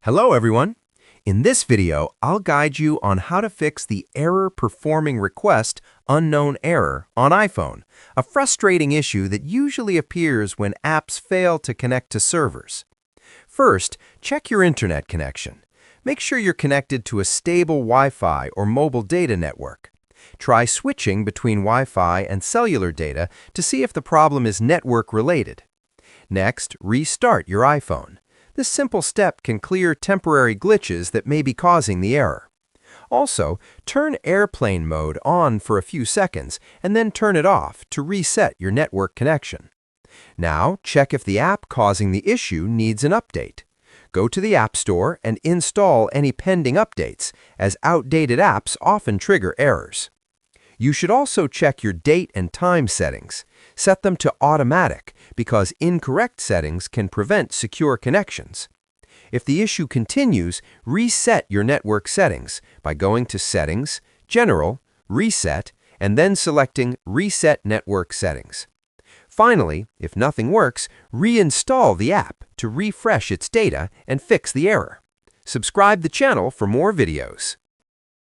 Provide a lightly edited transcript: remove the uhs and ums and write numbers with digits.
Hello everyone! In this video, I'll guide you on how to fix the error performing request unknown error on iPhone, a frustrating issue that usually appears when apps fail to connect to servers. First, check your internet connection. Make sure you're connected to a stable Wi-Fi or mobile data network. Try switching between Wi-Fi and cellular data to see if the problem is network related. Next, restart your iPhone. This simple step can clear temporary glitches that may be causing the error. Also, turn airplane mode on for a few seconds and then turn it off to reset your network connection. Now, check if the app causing the issue needs an update. Go to the App Store and install any pending updates, as outdated apps often trigger errors. You should also check your date and time settings. Set them to automatic because incorrect settings can prevent secure connections. If the issue continues, reset your network settings by going to Settings, General, Reset, and then selecting Reset Network Settings. Finally, if nothing works, reinstall the app to refresh its data and fix the error. Subscribe the channel for more videos.